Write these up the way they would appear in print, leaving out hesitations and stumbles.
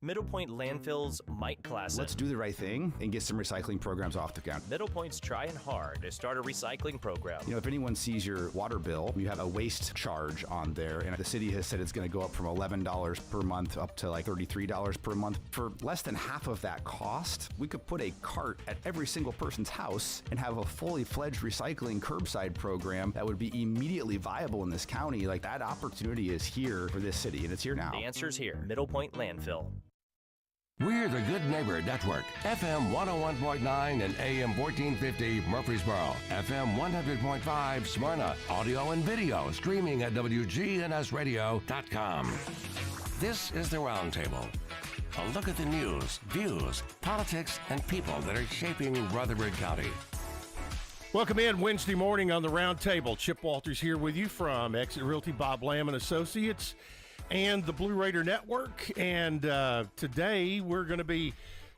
Middle Point Landfill's Mike Klassen. Let's do the right thing and get some recycling programs off the ground. Middle Point's trying hard to start a recycling program. You know, if anyone sees your water bill, you have a waste charge on there, and the city has said it's going to go up from $11 per month up to like $33 per month. For less than half of that cost, we could put a cart at every single person's house and have a fully fledged recycling curbside program that would be immediately viable in this county. Like, that opportunity is here for this city, and it's here now. The answer's here. Middle Point Landfill. We're the Good Neighbor Network, FM 101.9 and AM 1450 Murfreesboro, FM 100.5 Smyrna, audio and video streaming at wgnsradio.com. This is the Roundtable. A look at the news, views, politics, and people that are shaping Rutherford County. Welcome in Wednesday morning on the Roundtable. Chip Walters here with you from Exit Realty, Bob Lamb and Associates, and the Blue Raider Network. And today we're going to be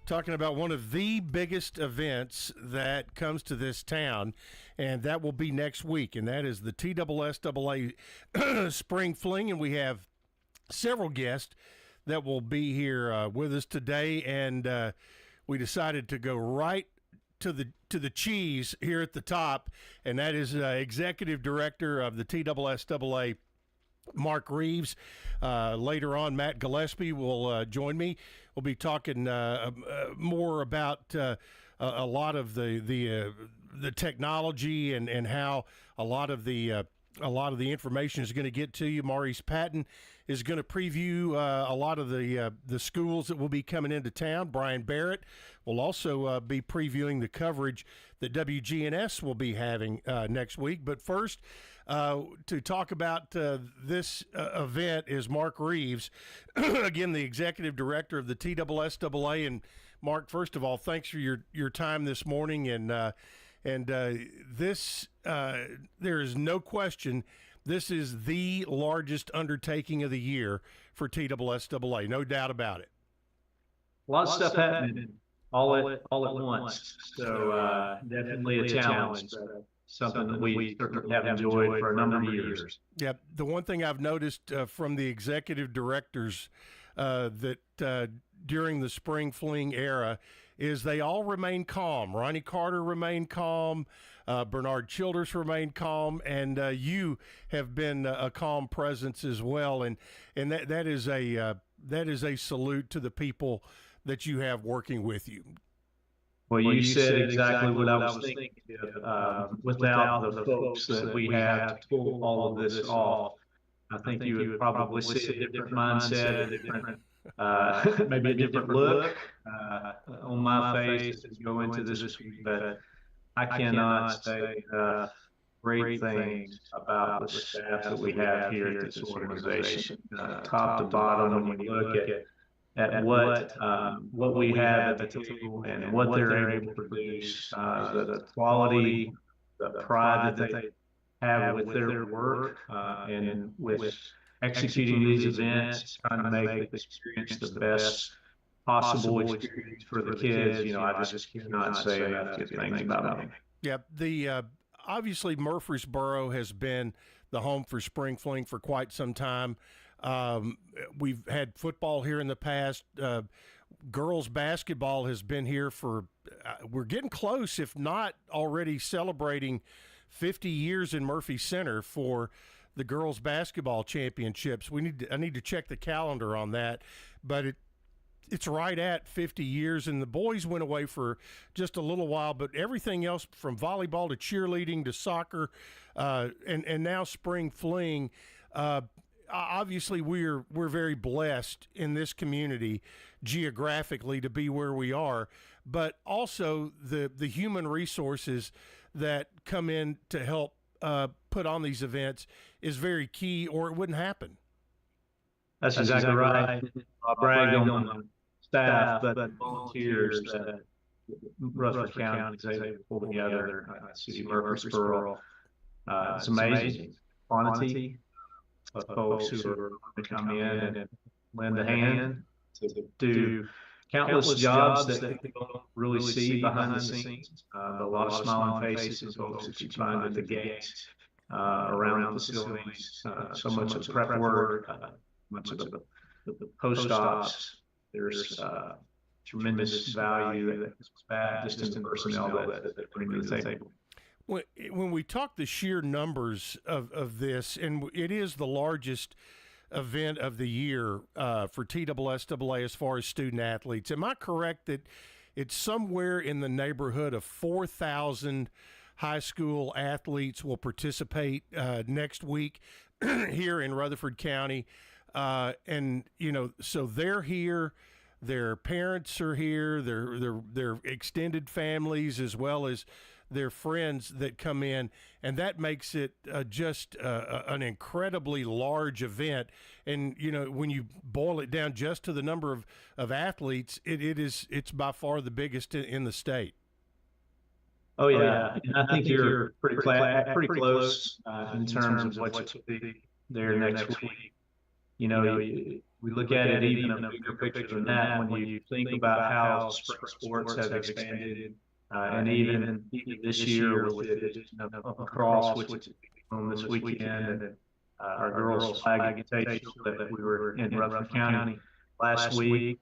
talking about one of the biggest events that comes to this town, and that will be next week, and that is the TSSAA Spring Fling. And we have several guests that will be here with us today, and we decided to go right to the cheese here at the top, and that is Executive Director of the TSSAA, Mark Reeves. Later on, Matt Gillespie will join me. We'll be talking more about a lot of the technology and how a lot of the information is going to get to you. Maurice Patton is going to preview a lot of the schools that will be coming into town. Brian Barrett will also be previewing the coverage that WGNS will be having next week. But first, to talk about this event is Mark Reeves, again, the Executive Director of the TSSAA. And Mark, first of all, thanks for your time this morning. And this, there is no question, this is the largest undertaking of the year for TSSAA, no doubt about it. A lot of stuff happening all at once, so definitely a challenge, but something that we certainly have enjoyed for a number of years. Yeah, the one thing I've noticed from the executive directors that during the Spring Fling era is they all remain calm. Ronnie Carter remained calm, Bernard Childers remained calm, and you have been a calm presence as well. And that is a salute to the people that you have working with you. Well, you said exactly what I was thinking. Without the folks that we have to pull all of this off, I think you would probably see a different mindset, a different, maybe a different look on my face as we go into this week. But I cannot say great things about the staff that we have here at this organization, top to bottom. When you look at what we have at the table and what they're able to produce, the quality, the pride that they have with their work, and with executing these events, trying to make the experience the best possible experience for the kids. You know, I just cannot say enough good things about them. Yeah, obviously Murfreesboro has been the home for Spring Fling for quite some time. We've had football here in the past. Girls basketball has been here for, we're getting close, if not already celebrating 50 years in Murphy Center for the girls basketball championships. I need to check the calendar on that, but it's right at 50 years, and the boys went away for just a little while, but everything else from volleyball to cheerleading to soccer, and now Spring Fling, obviously we're very blessed in this community geographically to be where we are, but also the human resources that come in to help put on these events is very key, or it wouldn't happen. That's exactly right. I'll brag on the staff, but volunteers that Rutherford County is able to pull together. City of Murfreesboro. It's amazing quantity of folks who are going to come in and lend a hand to do countless jobs that people don't really see behind the scenes. A lot of smiling faces and folks that you find at the gates, around the facilities, so much of the prep work, much of the post-ops there's tremendous value that comes back just in the personnel that they bring to the table. When we talk the sheer numbers of this, and it is the largest event of the year for TSSAA as far as student athletes, am I correct that it's somewhere in the neighborhood of 4,000 high school athletes will participate next week here in Rutherford County? And, so they're here. Their parents are here, their extended families, as well as their friends that come in, and that makes it just an incredibly large event. And when you boil it down just to the number of athletes, it's by far the biggest in the state. Oh yeah, and I think you're pretty close in terms of what you'll be there next week. We look at it even in a bigger picture than that when you think about how spring sports have expanded, and even this year with lacrosse, which is on this weekend, and our girls' flag invitational that we were in Rutherford County last week.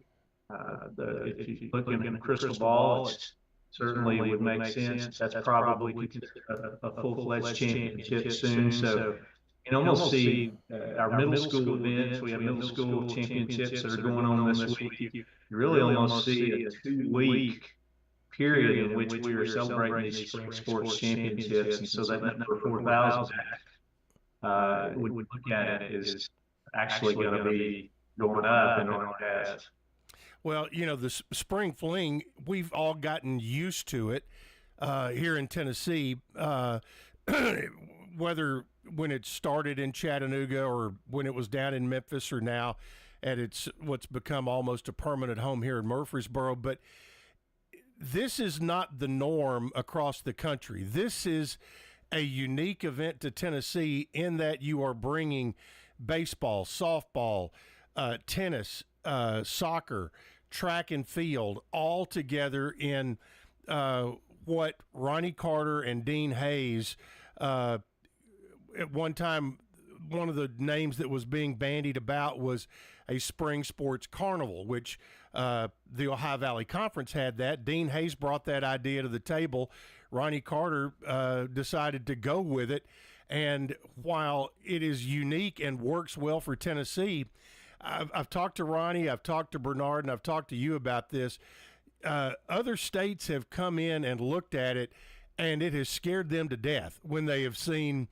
If you look in the crystal ball, it certainly would make sense. That's probably a full-fledged championship soon. So you can almost see our middle school events. We have middle school championships that are going on this week. You really almost see a 2-week period in which we are celebrating these spring sports championships. And so that number 4,000 we look at it is actually going to be going up in our past. Well, the spring fling, we've all gotten used to it here in Tennessee, whether when it started in Chattanooga or when it was down in Memphis or now at what's become almost a permanent home here in Murfreesboro. But this is not the norm across the country. This is a unique event to Tennessee in that you are bringing baseball, softball, tennis, soccer, track and field all together in what Ronnie Carter and Dean Hayes at one time, one of the names that was being bandied about was a spring sports carnival, which the Ohio Valley Conference had that. Dean Hayes brought that idea to the table. Ronnie Carter decided to go with it. And while it is unique and works well for Tennessee, I've talked to Ronnie, I've talked to Bernard, and I've talked to you about this. Other states have come in and looked at it, and it has scared them to death when they have seen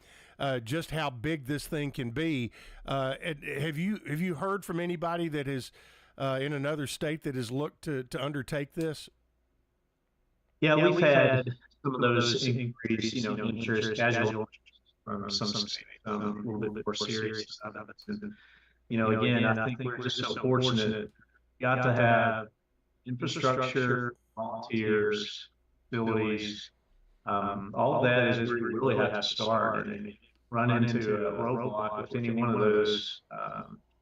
just how big this thing can be. Have you heard from anybody that is in another state that has looked to undertake this? Yeah, we've had some of those increased, interest, casual from some states, a little bit more serious about it. And, again, I think we're just so fortunate. Got to have infrastructure, volunteers, facilities. All of that is where you really have to start. And if you run into a roadblock with any one of those,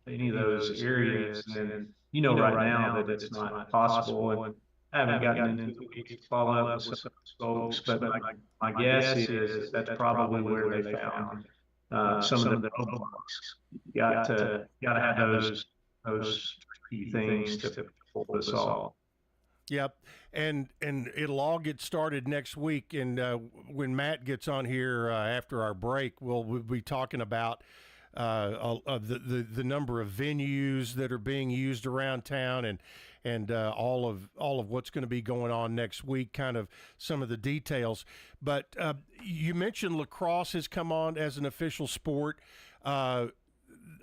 areas, then right now that it's not possible. And I haven't gotten into the weeds to follow up with some folks, but my guess is that's probably where they found some of the roadblocks. You got to have those key things to pull this off. Yep, and it'll all get started next week. And when Matt gets on here after our break, we'll be talking about the number of venues that are being used around town, and all of what's going to be going on next week, kind of some of the details. But you mentioned lacrosse has come on as an official sport. Am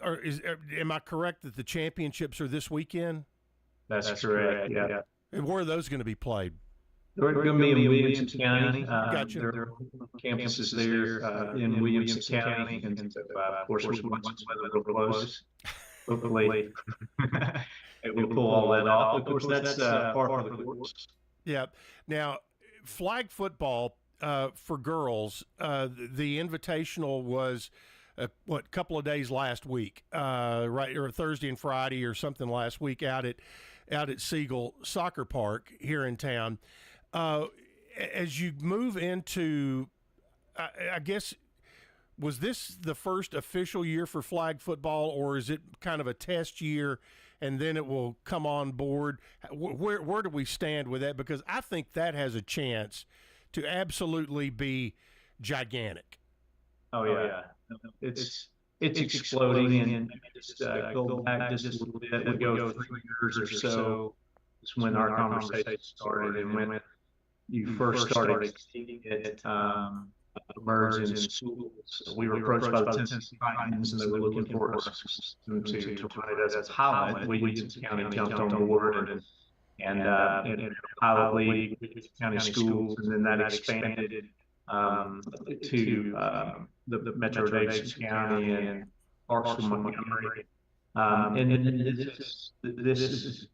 I correct that the championships are this weekend? That's correct. Yeah. And where are those going to be played? They're going to be in Williamson County. Gotcha. There are campuses there in Williamson County, and of course, once weather real close, hopefully we'll pull all that off. Of course, that's part of the course. Yeah. Now, flag football for girls, the invitational was a couple of days last week, right, or Thursday and Friday or something last week out at Siegel Soccer Park here in town. As you move into, I guess, was this the first official year for flag football, or is it kind of a test year and then it will come on board? Where do we stand with that? Because I think that has a chance to absolutely be gigantic. Oh yeah, it's exploding, and just go back just a little bit. We go 3 years or so. It's when our conversation started, and when you first started seeing it emerge in schools. We were approached by the Tennessee Titans, and they were looking for us to run it as a pilot. Williamson County jumped on board, and pilot league, Williamson County schools, and then that expanded to the Metro Davidson County and Clarksville, Montgomery. And then this is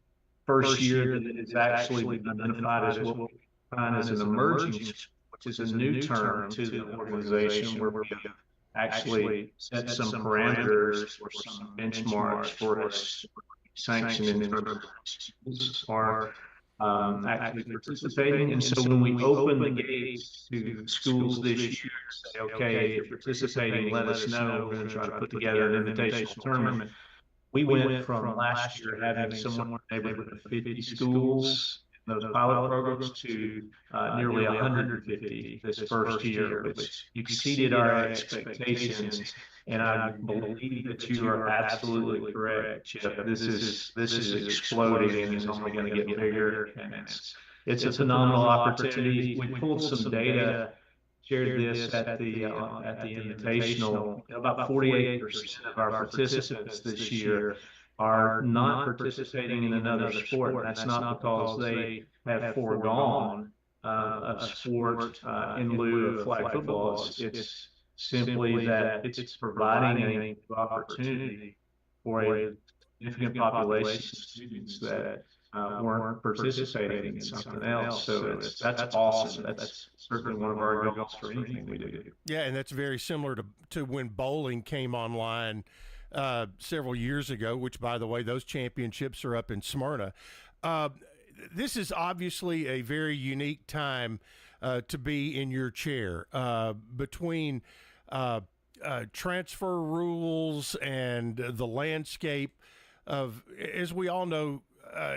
first year that it's actually been identified as what we define as an emerging, which is a new term to the organization, where we have actually set some parameters or some benchmarks for us sanction in terms of schools are actually participating. And so when we open the gates to schools this year, say, okay, if you're participating, let us know. We're going to try to put together an invitational tournament. We went from last year having somewhere in the neighborhood of 50 schools in those pilot programs to nearly 150 this first year, which exceeded our expectations. And I believe that you are absolutely correct, Chip. This is exploding, and it's only going to get bigger. And it's a phenomenal opportunity. We pulled some data, shared this at the Invitational. About 48% of our participants this year are not participating in another sport. And that's not because they have foregone a sport in lieu of flag football. It's simply that it's providing an opportunity for a significant population of students that weren't participating in something else. So that's awesome. That's certainly one of our goals for anything we do. Yeah, and that's very similar to when bowling came online several years ago, which, by the way, those championships are up in Smyrna. This is obviously a very unique time to be in your chair between transfer rules and the landscape of, as we all know,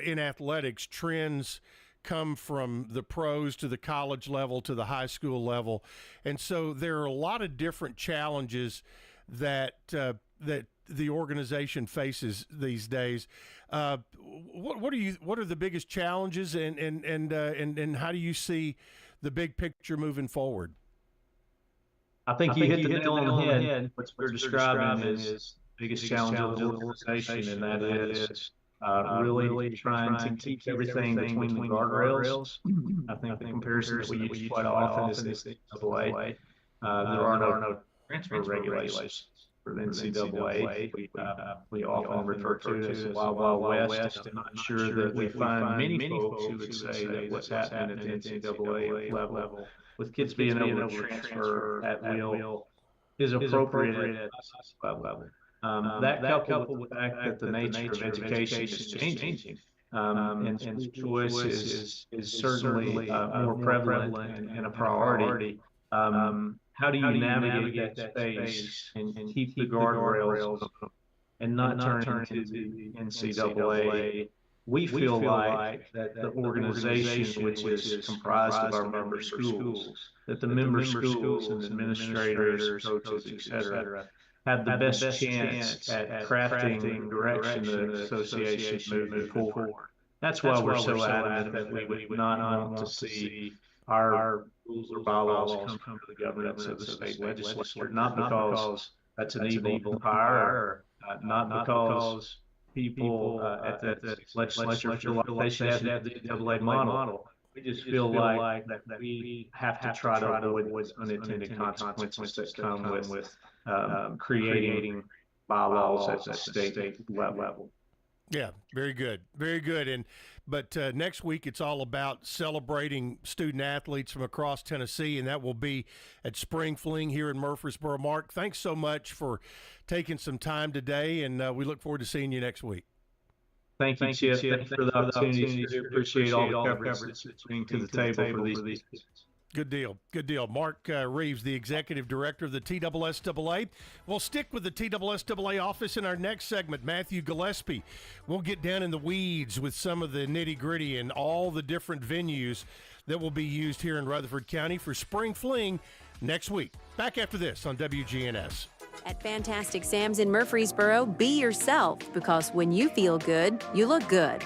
in athletics, trends come from the pros to the college level to the high school level, and so there are a lot of different challenges that the organization faces these days. What are the biggest challenges, and how do you see the big picture moving forward? I think you hit the nail on the head. What you're describing is the biggest challenge of the organization, and that is really trying to keep everything between the guardrails. I think the comparison that we use quite often is the NCAA. There are no transfer regulations for the NCAA. We often refer to it as the Wild Wild West. I'm not sure that we find many folks who would say that what's happening at the NCAA level, with kids being able to transfer at will, is appropriate at the level. That coupled with the fact that the nature of education is changing, and school choice is certainly more prevalent and a priority. How do you navigate that space and keep the guardrails open and not turn into the NCAA? We feel like that the organization, which is comprised of our member schools, that the member schools and administrators, coaches, etc., have the best chance at crafting the direction the association moving forward. That's why we're so adamant that we would not want to see our rules or bylaws come to the governance of the state legislature, not because that's an evil empire, or not because people at the legislature feel like they should have the NCAA model. We just feel like that we have to try to avoid unintended consequences that come with creating bylaws at the state level. Yeah, very good, very good. But next week it's all about celebrating student athletes from across Tennessee, and that will be at Spring Fling here in Murfreesboro. Mark, thanks so much for taking some time today, and we look forward to seeing you next week. Thank you, Chip. Thanks for the opportunity. We appreciate all the coverage that you bring to the table for these. Good deal. Good deal. Mark Reeves, the executive director of the TSSAA. We'll stick with the TSSAA office in our next segment. Matthew Gillespie. We'll get down in the weeds with some of the nitty-gritty and all the different venues that will be used here in Rutherford County for Spring Fling next week. Back after this on WGNS. At Fantastic Sam's in Murfreesboro, be yourself, because when you feel good, you look good.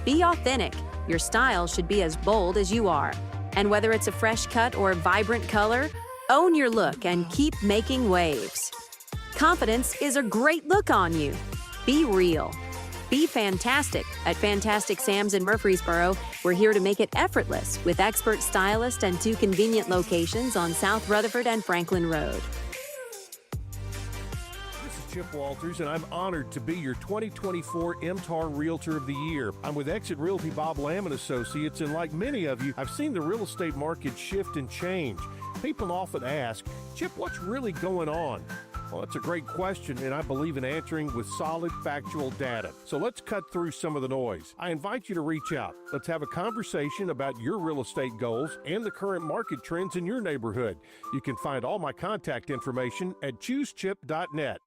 Be authentic. Your style should be as bold as you are. And whether it's a fresh cut or vibrant color, own your look and keep making waves. Confidence is a great look on you. Be real. Be fantastic. At Fantastic Sam's in Murfreesboro, we're here to make it effortless with expert stylists and 2 convenient locations on South Rutherford and Franklin Road. Chip Walters, and I'm honored to be your 2024 MTAR Realtor of the Year. I'm with Exit Realty Bob Lamb & Associates, and like many of you, I've seen the real estate market shift and change. People often ask, Chip, what's really going on? Well, that's a great question, and I believe in answering with solid, factual data. So let's cut through some of the noise. I invite you to reach out. Let's have a conversation about your real estate goals and the current market trends in your neighborhood. You can find all my contact information at choosechip.net.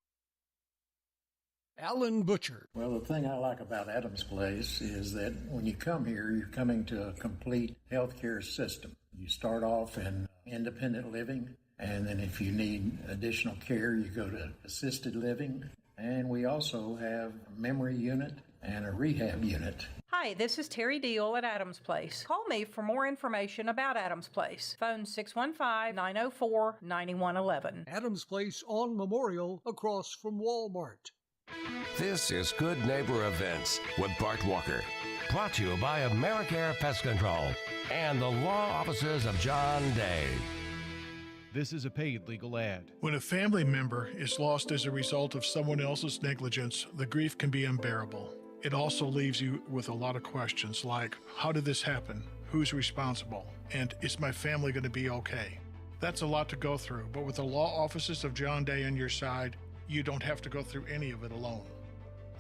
Alan Butcher. Well, the thing I like about Adams Place is that when you come here, you're coming to a complete healthcare system. You start off in independent living, and then if you need additional care, you go to assisted living. And we also have a memory unit and a rehab unit. Hi, this is Terry Deal at Adams Place. Call me for more information about Adams Place. Phone 615-904-9111. Adams Place on Memorial across from Walmart. This is Good Neighbor Events with Bart Walker. Brought to you by AmeriCare Pest Control and the law offices of John Day. This is a paid legal ad. When a family member is lost as a result of someone else's negligence, the grief can be unbearable. It also leaves you with a lot of questions like, how did this happen? Who's responsible? And is my family going to be okay? That's a lot to go through, but with the law offices of John Day on your side, you don't have to go through any of it alone.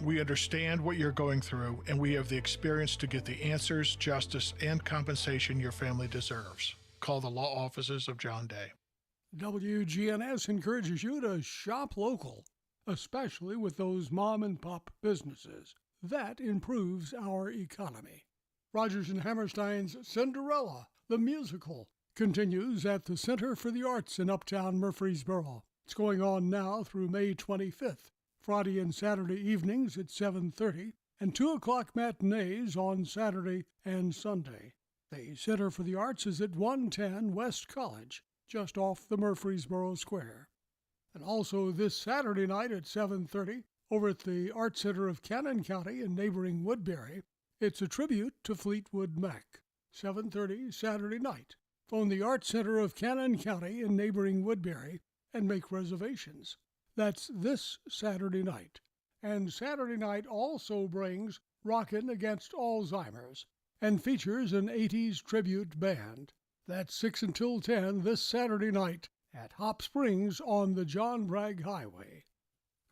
We understand what you're going through, and we have the experience to get the answers, justice, and compensation your family deserves. Call the law offices of John Day. WGNS encourages you to shop local, especially with those mom and pop businesses. That improves our economy. Rodgers and Hammerstein's Cinderella, the musical, continues at the Center for the Arts in Uptown Murfreesboro. It's going on now through May 25th, Friday and Saturday evenings at 7:30, and 2 o'clock matinees on Saturday and Sunday. The Center for the Arts is at 110 West College, just off the Murfreesboro Square. And also this Saturday night at 7:30, over at the Art Center of Cannon County in neighboring Woodbury, it's a tribute to Fleetwood Mac. 7:30 Saturday night. Phone the Art Center of Cannon County in neighboring Woodbury and make reservations. That's this Saturday night. And Saturday night also brings Rockin' Against Alzheimer's and features an 80s tribute band. That's 6 until 10 this Saturday night at Hop Springs on the John Bragg Highway.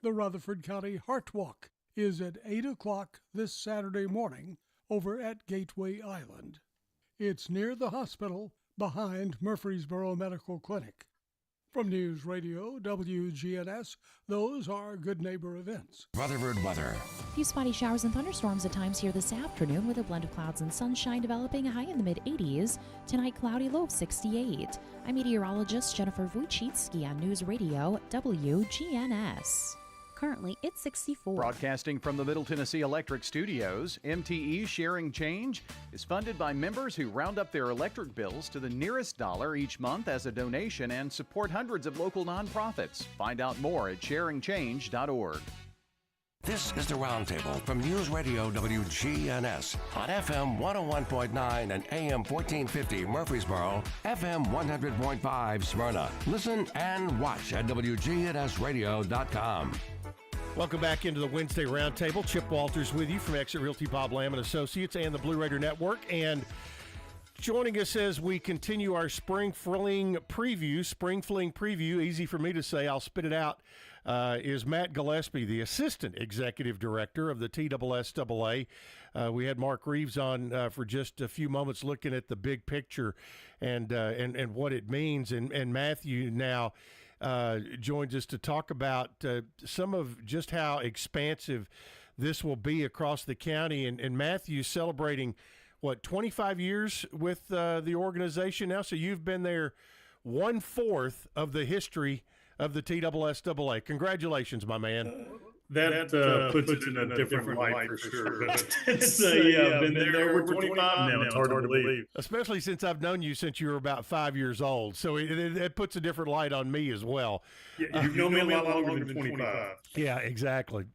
The Rutherford County Heart Walk is at 8 o'clock this Saturday morning over at Gateway Island. It's near the hospital behind Murfreesboro Medical Clinic. From News Radio WGNS, those are Good Neighbor Events. Rutherford weather. A few spotty showers and thunderstorms at times here this afternoon with a blend of clouds and sunshine developing, a high in the mid-80s. Tonight, cloudy, low of 68. I'm meteorologist Jennifer Wojcicki on News Radio WGNS. Currently, it's 64. Broadcasting from the Middle Tennessee Electric Studios, MTE Sharing Change is funded by members who round up their electric bills to the nearest dollar each month as a donation and support hundreds of local nonprofits. Find out more at sharingchange.org. This is the Roundtable from News Radio WGNS on FM 101.9 and AM 1450 Murfreesboro, FM 100.5 Smyrna. Listen and watch at wgnsradio.com. Welcome back into the Wednesday Roundtable. Chip Walters with you from Exit Realty Bob Lamb & Associates and the Blue Raider Network. And joining us as we continue our Spring Fling preview, easy for me to say, I'll spit it out. is Matt Gillespie, the Assistant Executive Director of the TSSAA. We had Mark Reeves on for just a few moments looking at the big picture and what it means. And Matthew now joins us to talk about some of just how expansive this will be across the county. And Matthew's celebrating, 25 years with the organization now? So you've been there 1/4 of the history of the TSSAA. Congratulations, my man. That puts it in a different light for sure. But it's, I've been there over 25 now. It's hard to believe. Especially since I've known you since you were about 5 years old. So it puts a different light on me as well. Yeah, you've known me a lot longer than 25. Yeah, exactly.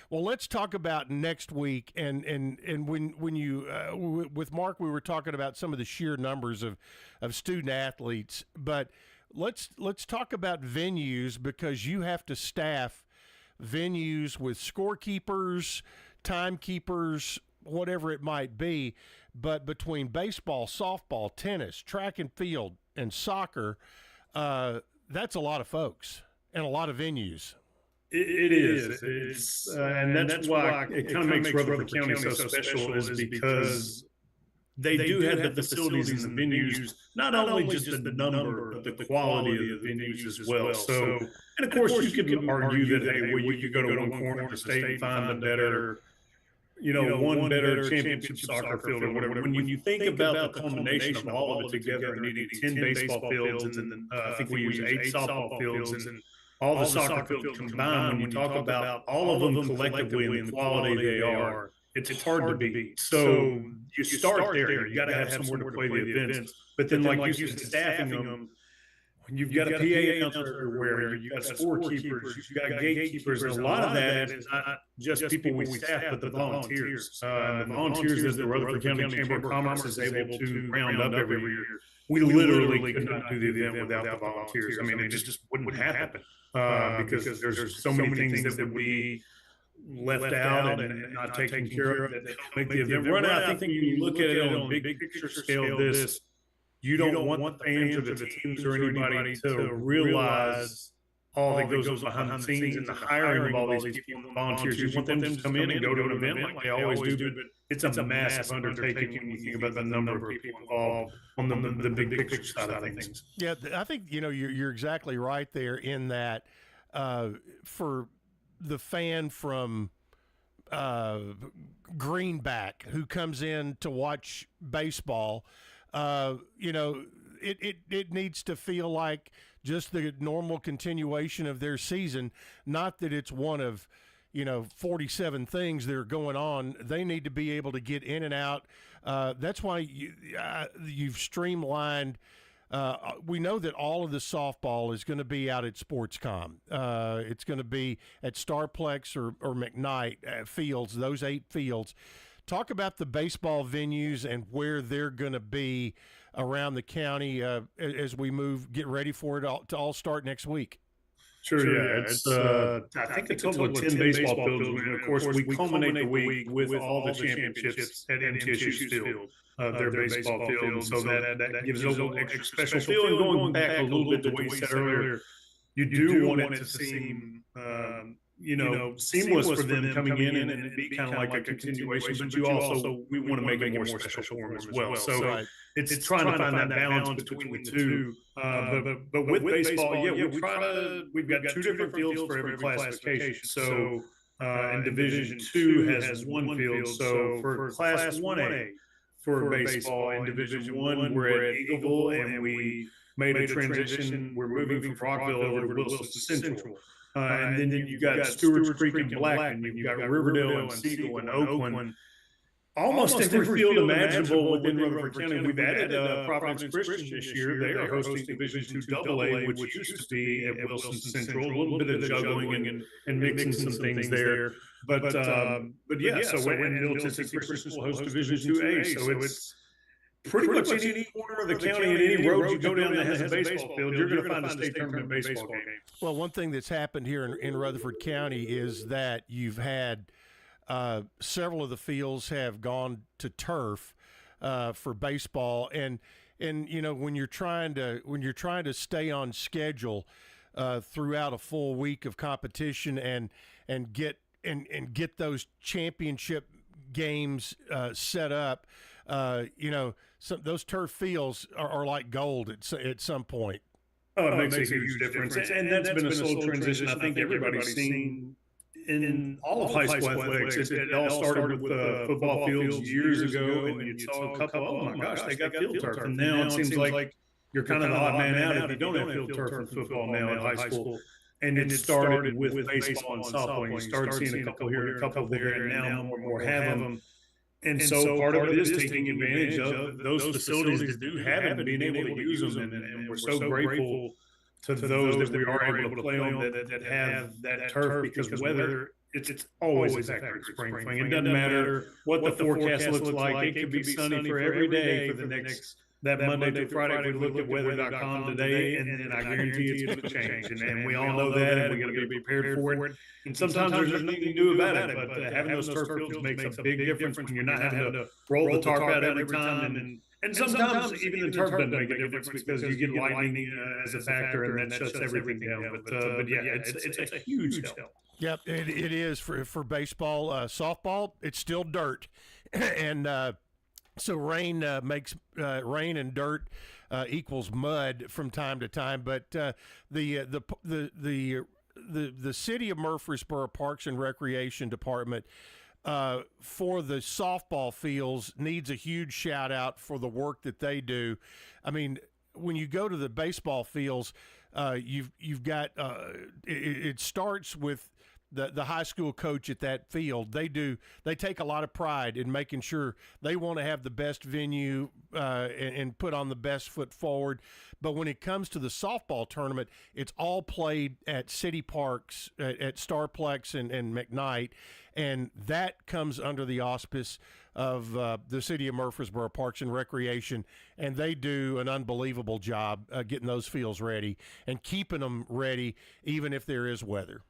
Well, let's talk about next week. And when you with Mark, we were talking about some of the sheer numbers of student athletes. But let's talk about venues, because you have to staff venues with scorekeepers, timekeepers, whatever it might be. But between baseball, softball, tennis, track and field, and soccer, that's a lot of folks and a lot of venues. It is. It's and that's why it kind of makes Rutherford County so special, is because they do have the facilities and the venues, not only just the number, but the quality of the venues as well. So, and of course, you could argue that, hey, well, you could go to one corner of the state and find a better, one better championship soccer field or whatever. When you think about the culmination of all of it together and needing 10 baseball fields, and then I think we use 8 softball fields, and all the soccer fields combined, when you talk about all of them collectively and the quality they are, it's hard to beat. So you start there. You got to have somewhere to play the events. But then, like you said, staffing them, when you've got a PA announcer everywhere, you've got scorekeepers, you've got gatekeepers, and a lot of that is not just people we staff, but the volunteers. The volunteers that the Rutherford County Chamber of Commerce is able to round up every year. We literally could not do the event without the volunteers. I mean, it just wouldn't happen because there's so many things that would be left out and not taken care of that make the event run. I think when you look at it on a big picture scale of this, you don't want the fans or the teams or anybody to realize all that goes behind the scenes and the hiring of all these people and volunteers. You want them to come in and go to an event like they always do, but it's a massive undertaking when you think about the number of people involved on the big picture side of things. Yeah, I think you're exactly right there in that for the fan from Greenback who comes in to watch baseball, it needs to feel like just the normal continuation of their season, not that it's one of 47 things that are going on. They need to be able to get in and out. That's why you've streamlined. We know that all of the softball is going to be out at Sportscom. It's going to be at Starplex or McKnight fields, those 8 fields. Talk about the baseball venues and where they're going to be around the county as we get ready for it to all start next week. Sure, yeah. It's I think a total of 10 baseball fields. And of course, we culminate the week with all the championships at MTSU's field, their baseball field. And so that gives it a extra special feel. And going back a little bit to what you said earlier, you do want it to seem seamless for them coming in and it be kind of like a continuation, but we want to make it more special for them as well. So it's trying to find that balance between the two. But with baseball, we've got 2 different fields for every classification. So and Division II has 1 field. So for Class 1A for baseball in Division I, we're at Eagleville, and we made a transition. We're moving from Rockville over to Wilson Central. And then you've got Stewart's Creek and Blackman, you've got Riverdale and Siegel and Oakland. Almost every field imaginable within Rutherford County. We've added Providence Christian this year. They are hosting Division II AA, which used to be at Wilson Central. A little bit of juggling and mixing some things there. But yeah, so Middle Tennessee Christian will host Division II A. So it's pretty much any corner of the county, at any road you go down that has a baseball field, you're going to find a state tournament baseball game. Well, one thing that's happened here in Rutherford County is that you've had several of the fields have gone to turf for baseball, and when you're trying to stay on schedule, throughout a full week of competition and get those championship games set up. Those turf fields are like gold at some point. Oh, it makes a huge difference. And that's been a slow transition. I think everybody's seen in all of high school athletics. It all started with football fields years ago, and you saw a couple, oh my gosh, they got field turf. And now it seems like you're kind of the odd man out if you don't have field turf in football now in high school. And it started with baseball and softball. You started seeing a couple here and a couple there, and now more and more have them. And so part of it is taking advantage of those facilities that do have it and being able to use them. And we're so grateful to those that we are able to play on that have that turf, because weather, it's always a factor in spring fling. It doesn't matter what the forecast looks like. It could be sunny for every day for the next, that Monday through Friday. We look at weather.com today, and I guarantee it's going to change. And we all know that, and we got to be prepared for it. And sometimes there's nothing to do about it, but having those turf fields makes a big difference when you're not having to roll the tarp out every time. And sometimes even the turf doesn't make a difference because you get lightning as a factor, and that shuts everything down. But yeah, it's a huge help. Yep, it is for baseball. Softball, it's still dirt, and so rain makes rain and dirt equals mud from time to time. But the city of Murfreesboro Parks and Recreation Department for the softball fields needs a huge shout out for the work that they do. I mean, when you go to the baseball fields, you've got it starts with the high school coach at that field. They take a lot of pride in making sure they want to have the best venue and put on the best foot forward. But when it comes to the softball tournament, it's all played at city parks, at Starplex and McKnight, and that comes under the auspice of the city of Murfreesboro Parks and Recreation, and they do an unbelievable job getting those fields ready and keeping them ready even if there is weather.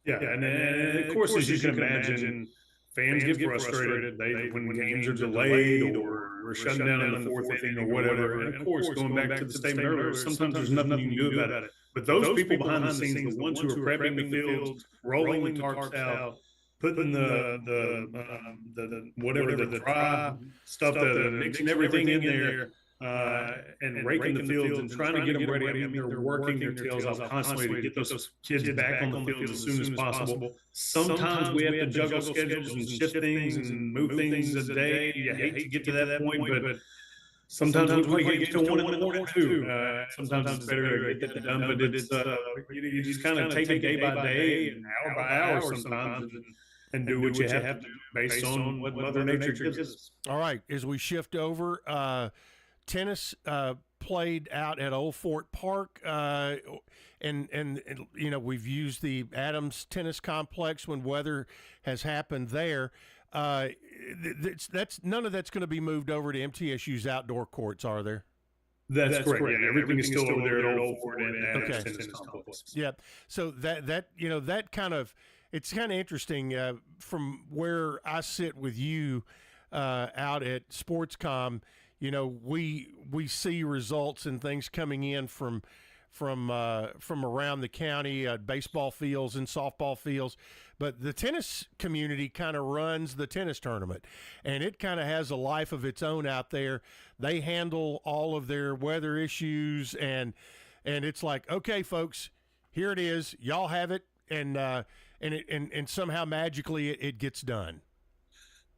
Yeah, and of course, as you can imagine, fans get frustrated. When games are delayed or we're shutting down in the fourth inning or whatever. And of course, going back to the statement earlier, sometimes there's nothing you can do about it. But those people behind the scenes, the ones who are prepping the fields, rolling the tarps out, putting the dry stuff, mixing everything in there, and raking the fields and trying to get them ready. I mean, they're working their tails off constantly to get those kids back on the field as soon as possible. Sometimes we have to juggle schedules and shift things and move things a day. You hate to get to that point, but sometimes we play games till 1 in the morning too. Sometimes it's better to get that done, but it's you just kind of take it day by day and hour by hour sometimes, and do what you have to do based on what Mother Nature gives us. All right, as we shift over, tennis played out at Old Fort Park, and we've used the Adams Tennis Complex when weather has happened there. That's none of that's going to be moved over to MTSU's outdoor courts, are there? That's correct. Yeah, everything is still over there at Old Fort and Adams Tennis Complex. Yeah. So that kind of, it's kind of interesting from where I sit with you out at Sportscom. We see results and things coming in from around the county, baseball fields and softball fields, but the tennis community kind of runs the tennis tournament, and it kind of has a life of its own out there. They handle all of their weather issues, and it's like, okay, folks, here it is, y'all have it, and somehow magically it gets done.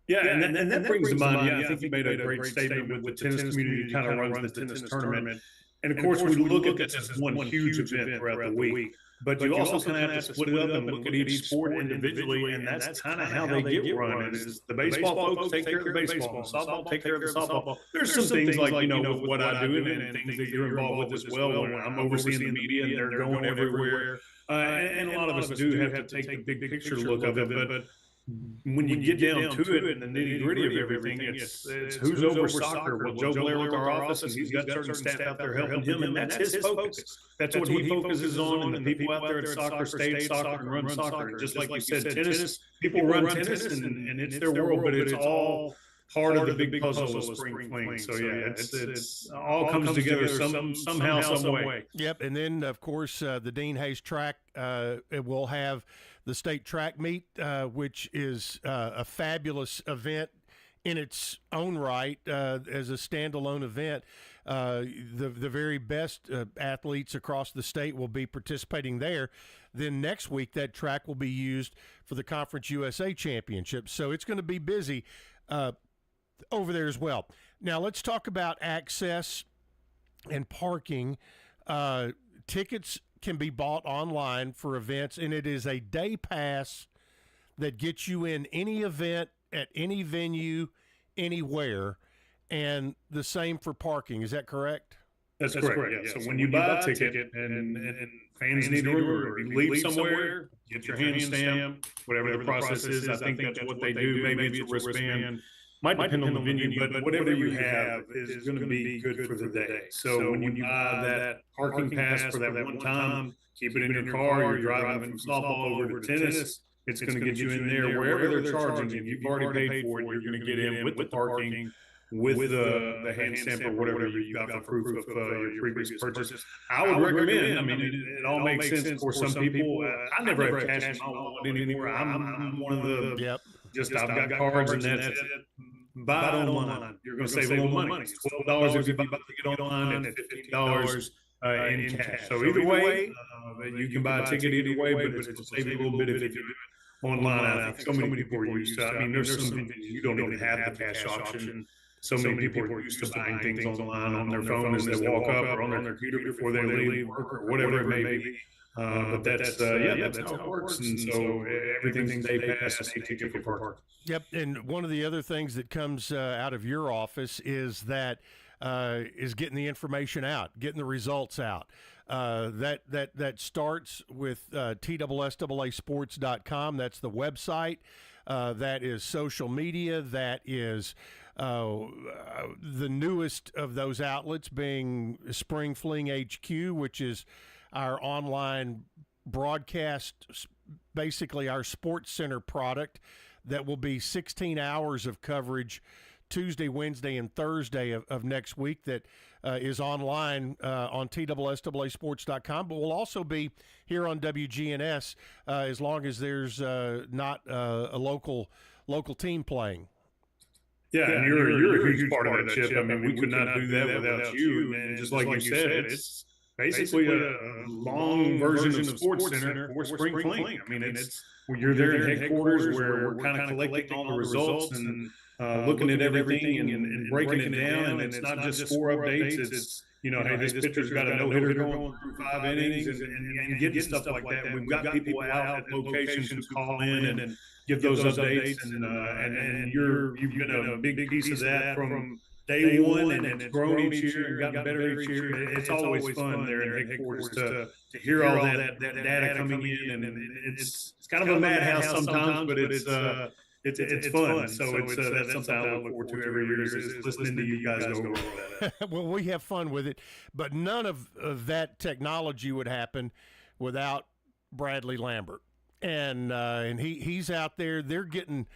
Yeah, and that brings to mind, I think you made a great statement with the tennis community kind of runs the tennis tournament. And of course, we look at this as one huge event throughout the week. But you also kind of have to split it up and look at each sport individually, and that's kind of how they get run. Is the baseball folks take care of the baseball, softball take care of the softball. There's some things like, with what I do and things that you're involved with as well. When I'm overseeing the media and they're going everywhere. And a lot of us do have to take the big picture look of it. But when you get down to it and the nitty gritty of everything, it's who's over soccer. Well, Joe Blair with our office, and he's got certain staff out there helping him, and that's his focus. That's what he focuses on, and the people out there at soccer stage soccer and run soccer. And just like you said, tennis, people run tennis, and it's their world, but it's all part of the big puzzle of spring fling. So yeah, it's all comes together somehow, some way. Yep, and then of course the Dean Hayes track it will have the state track meet, which is a fabulous event in its own right as a standalone event. The very best athletes across the state will be participating there. Then next week, that track will be used for the Conference USA Championship. So it's going to be busy over there as well. Now, let's talk about access and parking. Tickets can be bought online for events, and it is a day pass that gets you in any event at any venue, anywhere, and the same for parking. Is that correct? That's correct. Yeah. So when you buy a ticket, and fans need to remember, if you leave somewhere, get your hand stamped, whatever the process is. I think that's what they do. Maybe it's a wristband. Might depend on the venue, but whatever you have is going to be good for the day. So when you buy that parking pass for that one time, keep it in your car. You're driving from softball over to tennis. It's going to get you in there wherever they're charging you. You've already paid for it. You're going to get in with the parking, with the hand stamp or whatever you got for proof of your previous purchase. I would recommend. I mean, it all makes sense for some people. I never have cash in my wallet anymore. I'm one of the I've got cards and that's it. Buy it online. You're going to save a little money. It's $12 if you buy the ticket online and $15 in cash. So either way, you can buy a ticket either way, but it'll save you a little bit if you do it online. I think so many people are used to. I mean, there's some venues you don't even have the cash option. So many people are used to buying things online on their phone as they walk up or on their computer before they leave work or whatever it may be. But that's how it works. And so everything's day pass, a ticket for park. Yep, and one of the other things that comes out of your office is that is getting the information out, getting the results out. That starts with TSSAAsports.com. That's the website. That is social media. That is the newest of those outlets being Spring Fling HQ, which is our online broadcast, basically our Sports Center product that will be 16 hours of coverage Tuesday, Wednesday, and Thursday of next week that is online on TSSAAsports.com, but will also be here on WGNS as long as there's not a local team playing. Yeah, and you're a huge part of that, Chip. I mean, we could not do that without you. And just like you said, it's basically a long version of Sports Center for Spring Fling. I mean, it's you're there in headquarters where we're kind of collecting all the results and looking at everything and breaking it down. And it's not just score updates. It's, hey, this pitcher's got a no-hitter going through 5 innings and getting stuff like that. We've got people out at locations who call in and give those updates. And you've been a big piece of that from day one, and it's grown each year and gotten better each year. It's always fun there in headquarters to hear all that data coming in, and it's kind of a madhouse sometimes, but it's fun. So that's something I look forward to every year is listening to you guys go over that. Well, we have fun with it, but none of that technology would happen without Bradley Lambert, and he's out there. They're getting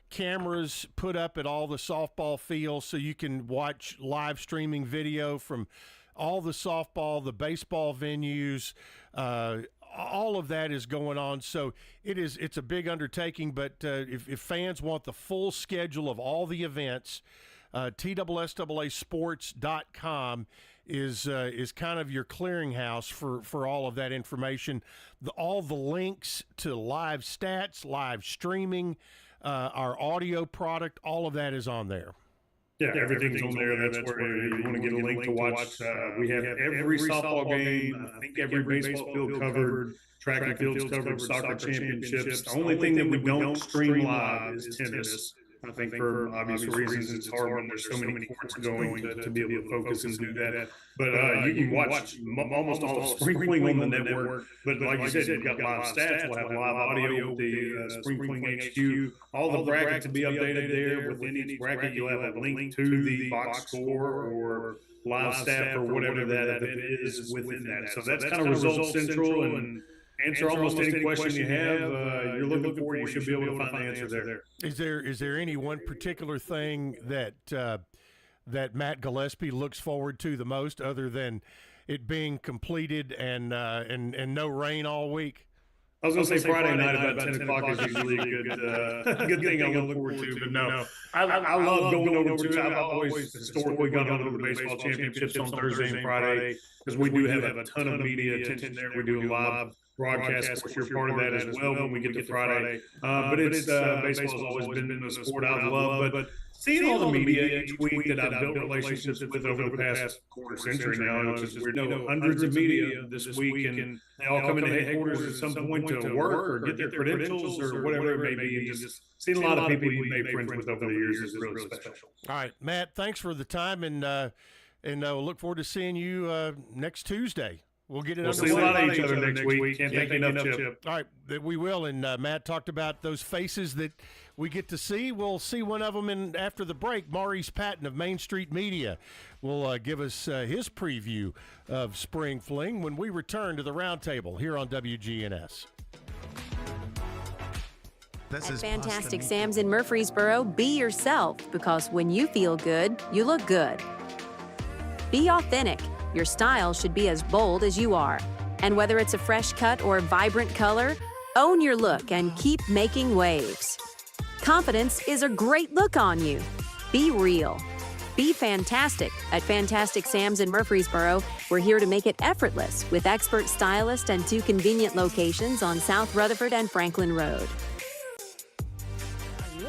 cameras put up at all the softball fields so you can watch live streaming video from all the softball, the baseball venues. All of that is going on. So it's a big undertaking, but if fans want the full schedule of all the events, TSSAAsports.com is kind of your clearinghouse for all of that information. All the links to live stats, live streaming, our audio product, all of that is on there. Yeah, everything's on there. That's where you want to get a link to watch. We have every softball game, I think every baseball field covered, track and field's covered, soccer championships. The only thing that we don't stream live is tennis. I think for obvious reasons it's hard when there's so many courts going to be able to focus and do that. But you can watch almost all of Spring Fling on the network. But like you said, you've got live stats. We'll have live audio with the Spring Fling HQ. All the brackets to be updated there. Within each bracket, you'll have a link to the box score or live stat or whatever that event is within that. So that's kind of Result Central, and answer almost any question you have. You're looking for, you should be able to find the answer there. Is there any one particular thing that that Matt Gillespie looks forward to the most, other than it being completed and no rain all week? I was going to say Friday night about 10 o'clock is usually a good thing I look forward to. But no, I love going over to. I've always historically gone over to the baseball championships on Thursday and Friday because we do have a ton of media attention there. We do a live broadcast. Of course, you're part of that as well when we get to Friday. But it's baseball's always been a sport I love. But seeing all the media each week that I've built relationships with over the past quarter century now, it's just weird. Hundreds of media this week, and they all come into headquarters at some point to work or get their credentials or whatever it may be. And just seeing a lot of people you've made friends with over the years is really special. All right, Matt, thanks for the time, and we'll look forward to seeing you next Tuesday. We'll get it underway. See a lot of each other next week. Can't thank you enough, Chip. All right, we will. And Matt talked about those faces that we get to see. We'll see one of them after the break. Maurice Patton of Main Street Media will give us his preview of Spring Fling when we return to the Roundtable here on WGNS. At Fantastic Sam's in Murfreesboro, be yourself, because when you feel good, you look good. Be authentic. Your style should be as bold as you are. And whether it's a fresh cut or a vibrant color, own your look and keep making waves. Confidence is a great look on you. Be real. Be fantastic. At Fantastic Sam's in Murfreesboro, we're here to make it effortless with expert stylists and 2 convenient locations on South Rutherford and Franklin Road.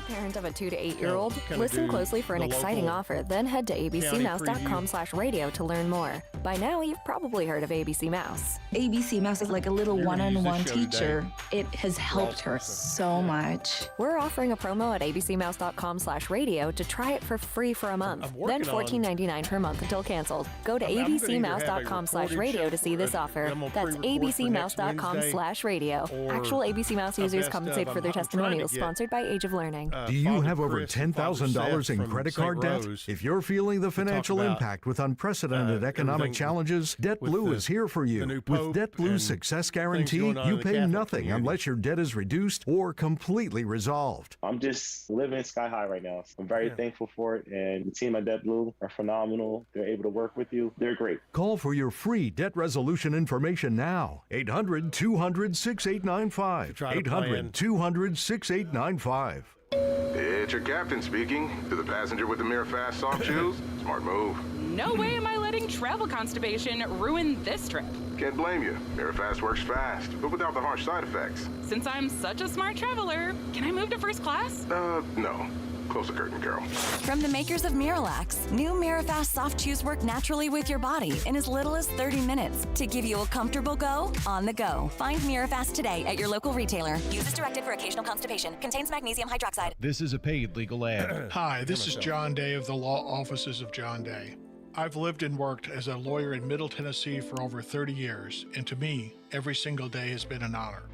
Parent of a 2 to 8-year-old? Listen closely for an exciting offer, then head to abcmouse.com/radio to learn more. By now, you've probably heard of ABC Mouse. ABC Mouse is like a little one-on-one teacher. It has helped her so much. We're offering a promo at abcmouse.com/radio to try it for free for a month, then $14.99 per month until canceled. Go to abcmouse.com/radio to see this offer. That's abcmouse.com/radio. Actual ABC Mouse users compensate for their testimonials, sponsored by Age of Learning. Do you have over $10,000 in credit card debt? If you're feeling the financial impact with unprecedented economic challenges, Debt Blue is here for you. With Debt Blue's Success Guarantee, you pay nothing unless your debt is reduced or completely resolved. I'm just living sky high right now. I'm very thankful for it, and the team at Debt Blue are phenomenal. They're able to work with you. They're great. Call for your free debt resolution information now. 800-200-6895. 800-200-6895. It's your captain speaking. To the passenger with the Mirror Fast soft shoes, smart move. No way am I letting travel constipation ruin this trip. Can't blame you. Mirror Fast works fast, but without the harsh side effects. Since I'm such a smart traveler, can I move to first class? No. Close the curtain, Carol. From the makers of Miralax, new Mirafast soft chews work naturally with your body in as little as 30 minutes to give you a comfortable go on the go. Find Mirafast today at your local retailer. Use as directed for occasional constipation. Contains magnesium hydroxide. This is a paid legal ad. Hi, this is John Day of the Law Offices of John Day. I've lived and worked as a lawyer in Middle Tennessee for over 30 years, and to me, every single day has been an honor.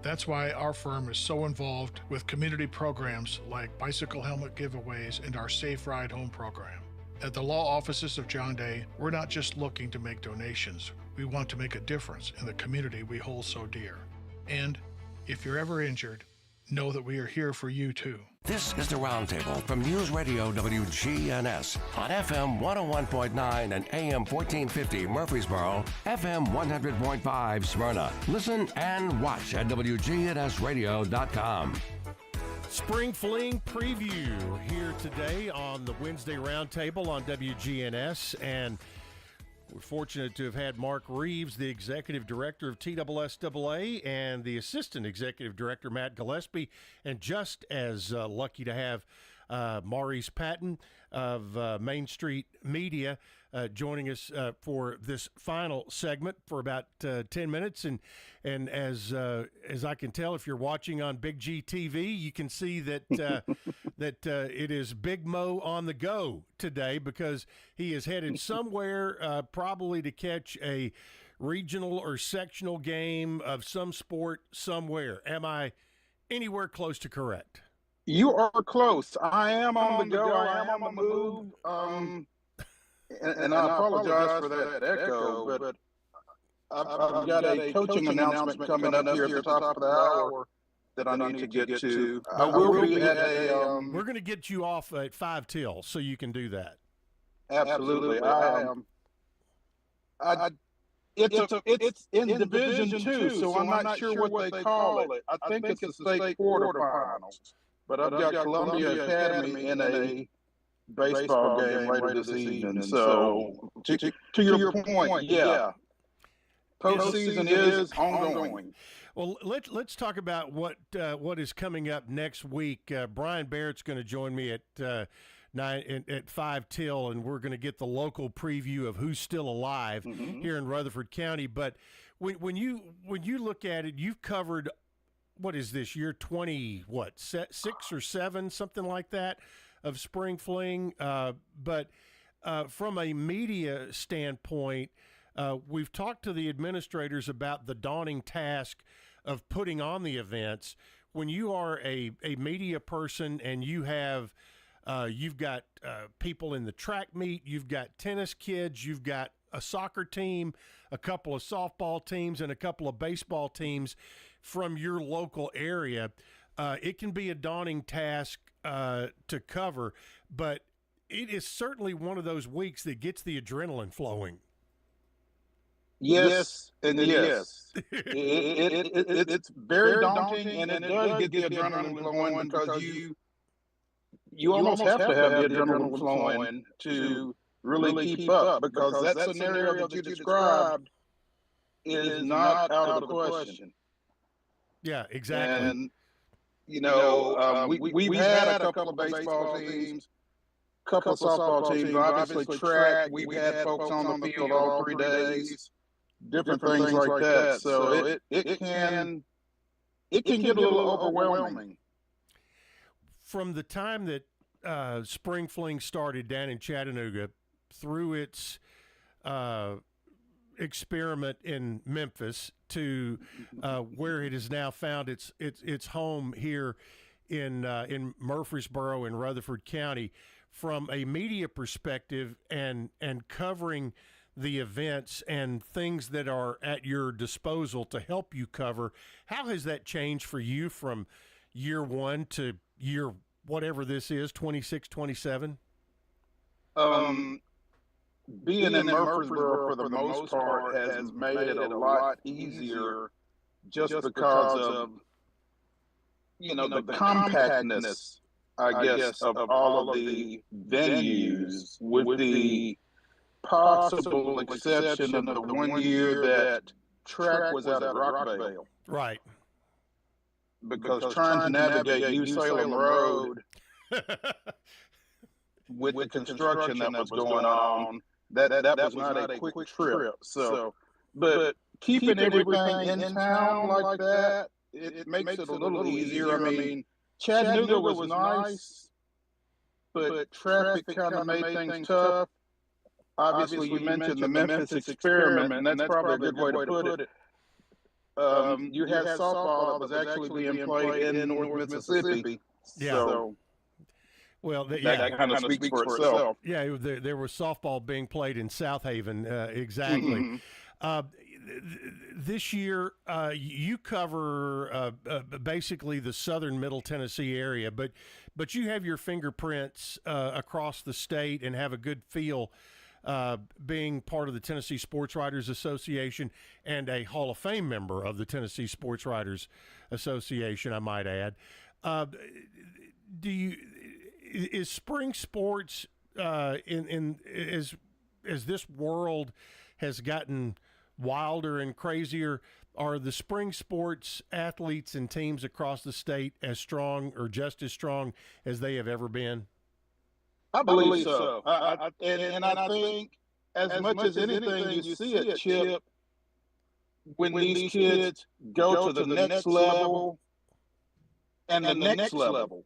That's why our firm is so involved with community programs like bicycle helmet giveaways and our Safe Ride Home program. At the Law Offices of John Day, we're not just looking to make donations. We want to make a difference in the community we hold so dear. And if you're ever injured, know that we are here for you too. This is the Roundtable from News Radio WGNS on FM 101.9 and AM 1450 Murfreesboro, FM 100.5 Smyrna. Listen and watch at wgnsradio.com. Spring Fling preview here today on the Wednesday Roundtable on WGNS, and we're fortunate to have had Mark Reeves, the Executive Director of TSSAA, and the Assistant Executive Director, Matt Gillespie, and just as lucky to have Maurice Patton of Main Street Media joining us for this final segment for about 10 minutes. And as I can tell, if you're watching on Big G TV, you can see that that it is Big Mo on the go today, because he is headed somewhere probably to catch a regional or sectional game of some sport somewhere. Am I anywhere close to correct? You are close. I am on the go. I am on the move. And I apologize for that echo, but I've got a coaching announcement coming up here at the top of the hour that I need to get to. I will be at a. We're going to get you off at 5 till so you can do that. Absolutely. It's in Division 2, so I'm not sure what they call it. I think it's the state quarterfinals. But I've got Columbia Academy in a baseball game later this evening. So to your point, yeah. Postseason is ongoing. Well, let's talk about what is coming up next week. Brian Barrett's going to join me at 5 till, and we're going to get the local preview of who's still alive here in Rutherford County. But when you look at it, you've covered, what is this year, 6 or 7, something like that, of spring fling. But from a media standpoint, we've talked to the administrators about the daunting task of putting on the events. When you are a media person and you have you've got people in the track meet, you've got tennis kids, you've got a soccer team, a couple of softball teams, and a couple of baseball teams from your local area, it can be a daunting task to cover, but it is certainly one of those weeks that gets the adrenaline flowing. Yes, and yes. It's very daunting, and it does get the adrenaline flowing because you almost have to have the adrenaline flowing to really keep up, because that scenario that you described is not out of the question. Yeah, exactly. And, we've had a couple of baseball teams, a couple of softball teams, obviously track. We've had folks on the field all 3 days. Different things like that. So it can get a little overwhelming. From the time that spring fling started down in Chattanooga through its experiment in Memphis to where it has now found its home here in Murfreesboro and Rutherford County, from a media perspective and covering the events and things that are at your disposal to help you cover, how has that changed for you from year 1 to year whatever this is, 26, 27? Being in Murfreesboro for the most part has made it a lot easier, just because of the compactness, I guess, of all of the venues, with the possible exception of the 1 year that track was out at Rockvale. Right. Because trying to navigate New Salem Road with the construction that was going on, that was not a quick trip. So, but keeping everything in town like that, it makes it a little easier. I mean, Chattanooga was nice, but traffic kind of made things tough. Obviously, you mentioned the Memphis experiment, and that's probably a good way to put it. You had softball that was actually being played in North Mississippi. Yeah. So, well, that kind of speaks for itself. Yeah, there was softball being played in South Haven, exactly. This year, you cover basically the southern Middle Tennessee area, but you have your fingerprints across the state and have a good feel, being part of the Tennessee Sports Writers Association and a Hall of Fame member of the Tennessee Sports Writers Association, I might add. Is spring sports as this world has gotten wilder and crazier, are the spring sports athletes and teams across the state as strong or just as strong as they have ever been? I believe so. And I think as much as anything, you see it, Chip, when these kids go to the next level and the next level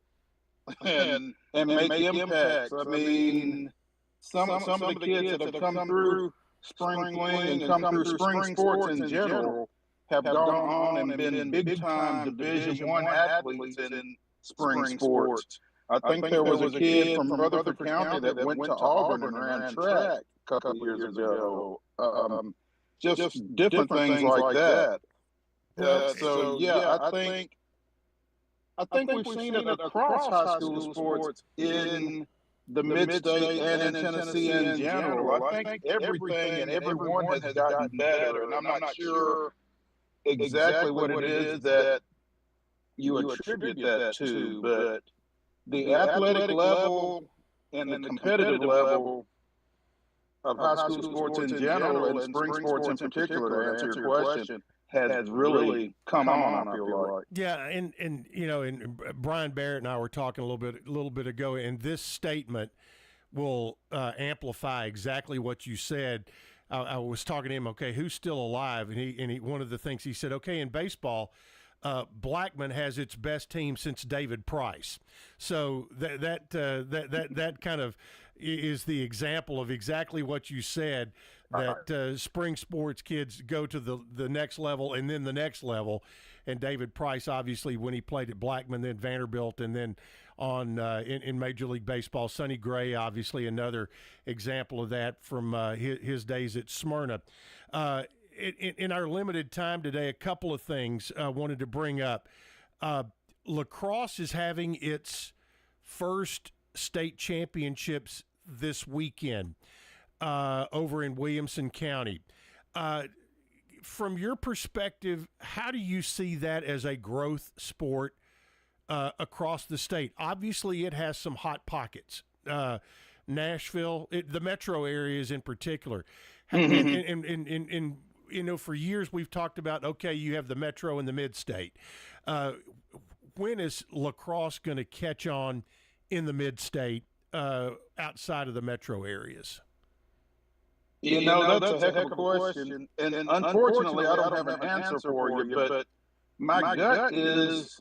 and make impacts. I mean, some of the kids that have come through spring fling and come through spring sports in general have gone on and been big-time Division I athletes in spring sports. I think there was a kid from Rutherford County that went to Auburn and ran track a couple of years ago. just different things like that. So yeah, I think we've seen it across high school sports in the mid-state and in Tennessee in general. I think everything and everyone has gotten better, and I'm not sure exactly what it is that you attribute that to, but the athletic level and the competitive level of high school sports in general and spring sports in particular, to answer your question, has really come on, I feel like. Yeah, and you know, and Brian Barrett and I were talking a little bit ago, and this statement will amplify exactly what you said. I was talking to him. Okay, who's still alive? And he one of the things he said. Okay, in baseball, Blackman has its best team since David Price. So that kind of is the example of exactly what you said. That spring sports kids go to the next level and then the next level. And David Price, obviously, when he played at Blackman, then Vanderbilt, and then on in Major League Baseball. Sonny Gray, obviously, another example of that from his days at Smyrna. In our limited time today, a couple of things I wanted to bring up. Lacrosse is having its first state championships this weekend over in Williamson County. From your perspective, how do you see that as a growth sport across the state? Obviously, it has some hot pockets. Nashville, the metro areas in particular. Mm-hmm. And you know, for years we've talked about, okay, you have the metro and the mid-state. When is lacrosse going to catch on in the mid-state outside of the metro areas? You know, that's a heck of a question. And unfortunately, I don't have an answer for you, but my gut is,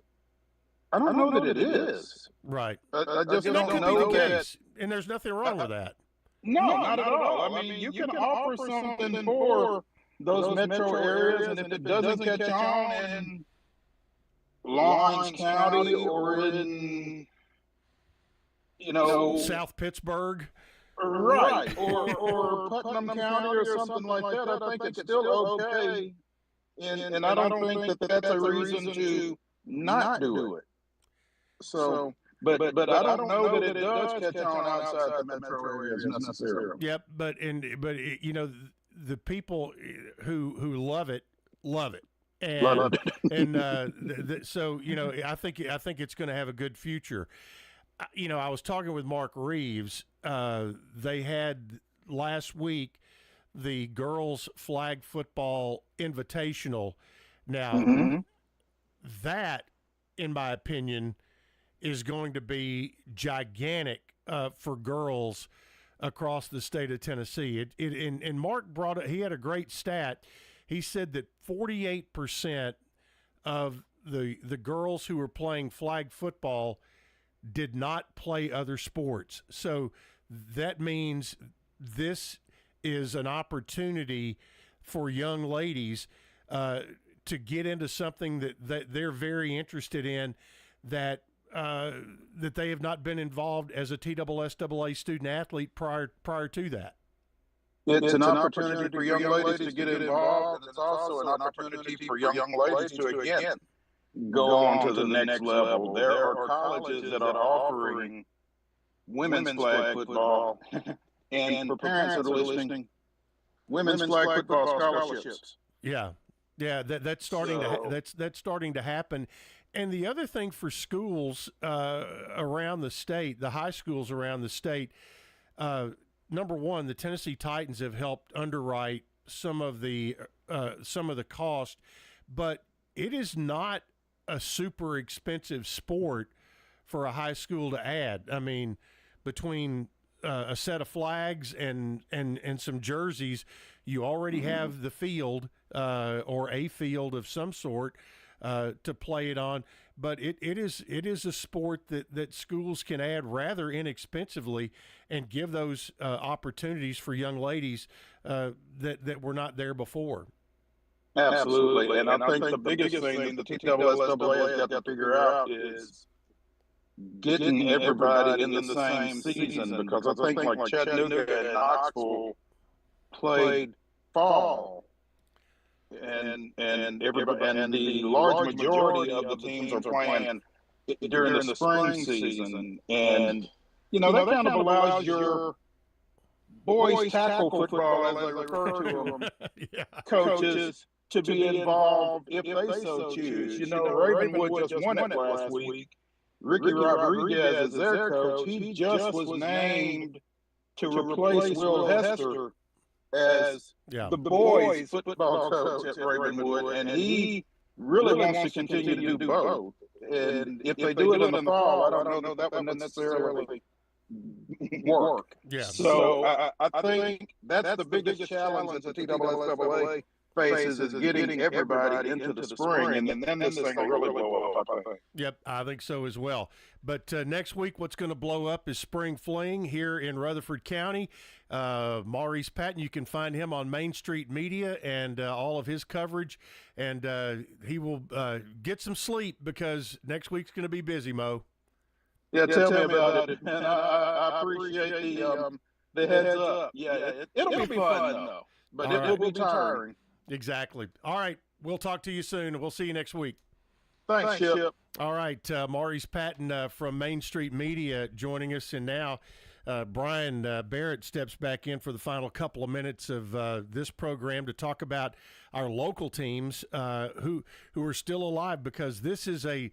I don't know that it is. Right. I just don't know that. And there's nothing wrong with that. No, not at all. I mean, you can offer something for those metro areas, and if it doesn't catch on in Lawrence County or in, you know, South Pittsburgh. Right, or Putnam County or something like that, I think it's still okay, and I don't think that that's a reason to not do it. So, but I don't know that it does catch on outside the metro areas necessarily. Yep, but you know, the people who love it, and and so you know, I think it's going to have a good future. You know, I was talking with Mark Reeves. They had last week the girls flag football invitational. Now, that, in my opinion, is going to be gigantic for girls across the state of Tennessee. And Mark brought it. He had a great stat. He said that 48% of the girls who were playing flag football did not play other sports. So that means this is an opportunity for young ladies to get into something that they're very interested in, that they have not been involved as a TSSAA student athlete prior to that. It's an opportunity for young ladies to get involved, and it's also an opportunity for young ladies to, again, go on to the next level. There are colleges that are offering women's flag football, and for parents that are listening, women's flag football scholarships. Yeah, that's starting to happen. And the other thing for schools around the state, the high schools around the state, number one, the Tennessee Titans have helped underwrite some of the cost, but it is not a super expensive sport for a high school to add. I mean, between a set of flags and some jerseys, you already have the field or a field of some sort to play it on. But it is a sport that schools can add rather inexpensively and give those opportunities for young ladies that were not there before. Absolutely, and I think the biggest thing that the TSSAA has got to figure out is getting everybody in the same season, because I think like Chattanooga and Knoxville played fall and everybody, and the large majority of the teams are playing during the spring season, and that kind of allows your boys tackle football, as they refer to them, coaches to be involved if they so choose. Ravenwood just won it last week. Ricky Rodriguez is their coach. He just was named to replace Will Hester as the boys football coach at Ravenwood, and he really wants to continue to do both. And if they do it in the fall, I don't know that would necessarily work. Yeah. So I think that's the biggest challenge that the TSSAA faces, is getting everybody into the spring, and then this thing will really blow up, I think. Yep, I think so as well. But next week, what's going to blow up is Spring Fling here in Rutherford County. Maurice Patton, you can find him on Main Street Media and all of his coverage. And he will get some sleep, because next week's going to be busy, Mo. Yeah, tell me about it. And I appreciate the heads up. Yeah, it'll be fun, though. But it will be tiring. Exactly. All right. We'll talk to you soon. We'll see you next week. Thanks, Chip. All right. Maurice Patton from Main Street Media joining us. And now Brian Barrett steps back in for the final couple of minutes of this program to talk about our local teams who are still alive, because this is a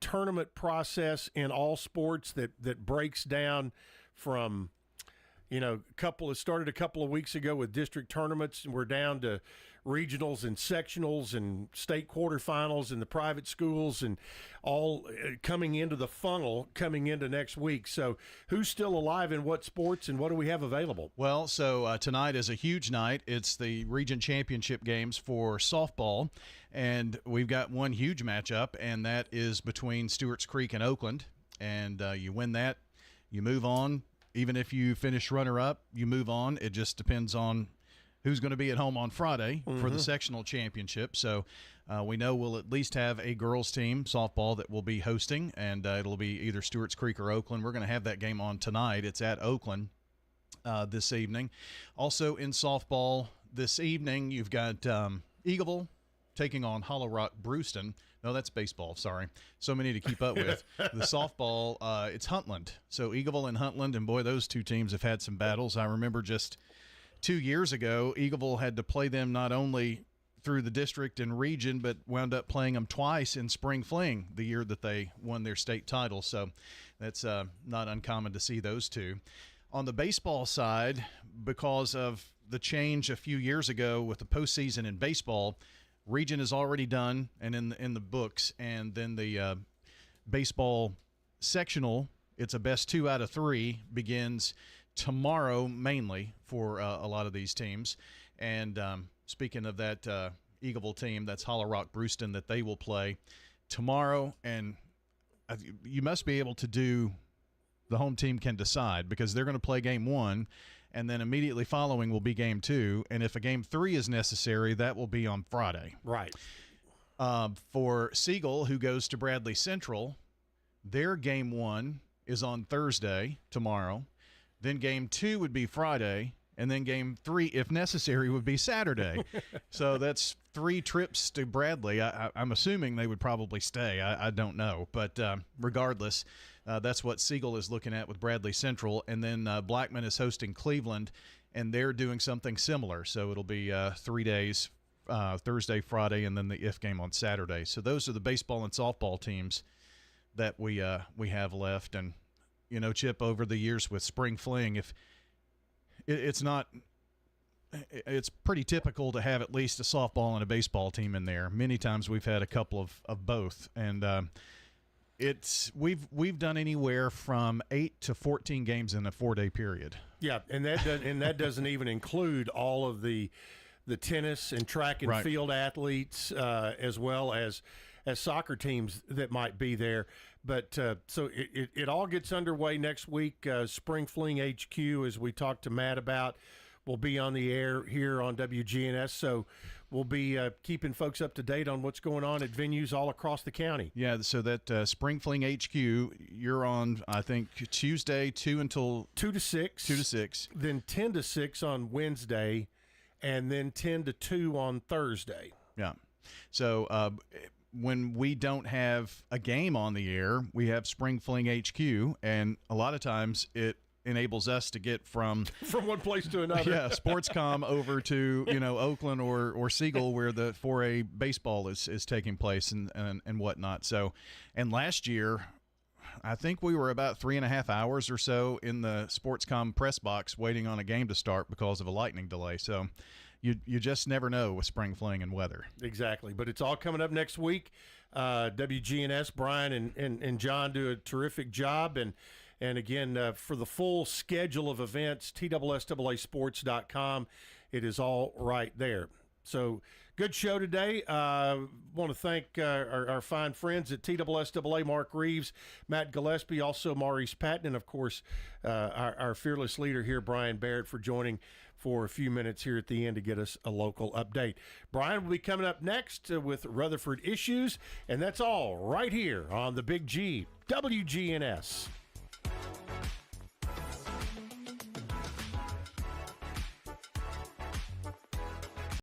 tournament process in all sports that breaks down from – it started a couple of weeks ago with district tournaments, and we're down to regionals and sectionals and state quarterfinals in the private schools, and all coming into the funnel coming into next week. So who's still alive in what sports, and what do we have available? Well, so tonight is a huge night. It's the region championship games for softball, and we've got one huge matchup, and that is between Stewart's Creek and Oakland. And you win that, you move on. Even if you finish runner-up, you move on. It just depends on who's going to be at home on Friday for the sectional championship. So we know we'll at least have a girls' team, softball, that will be hosting, and it'll be either Stewart's Creek or Oakland. We're going to have that game on tonight. It's at Oakland this evening. Also in softball this evening, you've got Eagleville taking on Hollow Rock Brewston. No, that's baseball. Sorry. So many to keep up with. The softball, it's Huntland. So Eagleville and Huntland, and boy, those two teams have had some battles. I remember just 2 years ago, Eagleville had to play them not only through the district and region, but wound up playing them twice in Spring Fling the year that they won their state title. So that's not uncommon to see those two. On the baseball side, because of the change a few years ago with the postseason in baseball, region is already done and in the books, and then the baseball sectional, it's a best 2 out of 3, begins tomorrow mainly for a lot of these teams. And speaking of that Eagleville team, that's Hollow Rock Brewston that they will play tomorrow. And you must be able to do – the home team can decide, because they're going to play game 1, and then immediately following will be game 2. And if a game 3 is necessary, that will be on Friday. Right. For Siegel, who goes to Bradley Central, their game 1 is on Thursday, tomorrow. Then game 2 would be Friday. And then game 3, if necessary, would be Saturday. So that's 3 trips to Bradley. I'm assuming they would probably stay. I don't know. But regardless, that's what Siegel is looking at with Bradley Central. And then Blackman is hosting Cleveland, and they're doing something similar. So it'll be 3 days, Thursday, Friday, and then the IF game on Saturday. So those are the baseball and softball teams that we have left. And, Chip, over the years with Spring Fling, if it's pretty typical to have at least a softball and a baseball team in there. Many times we've had a couple of both, and we've done anywhere from 8 to 14 games in a 4-day period. Yeah, and that doesn't even include all of the tennis and track and field athletes, as well as soccer teams that might be there. But so it all gets underway next week. Spring Fling HQ, as we talked to Matt about, will be on the air here on WGNS. So we'll be keeping folks up to date on what's going on at venues all across the county. Yeah, so that Spring Fling HQ, you're on, I think, Tuesday 2 to 6. 2 to 6. Then 10 to 6 on Wednesday. and then 10 to 2 on Thursday. Yeah. So when we don't have a game on the air, we have Spring Fling HQ, and a lot of times it enables us to get from one place to another. Yeah, Sportscom over to Oakland or Siegel, where the 4A baseball is taking place and whatnot. So, and last year, I think we were about 3.5 hours or so in the Sportscom press box waiting on a game to start because of a lightning delay. So you just never know with spring fling and weather. Exactly. But it's all coming up next week. WGNS, Brian and John do a terrific job. And again, for the full schedule of events, TSSAAsports.com. It is all right there. So good show today. Want to thank our fine friends at TSSAA, Mark Reeves, Matt Gillespie, also Maurice Patton, and, of course, our fearless leader here, Brian Baird, for joining for a few minutes here at the end to get us a local update. Brian will be coming up next with Rutherford Issues, and that's all right here on the Big G, WGNS.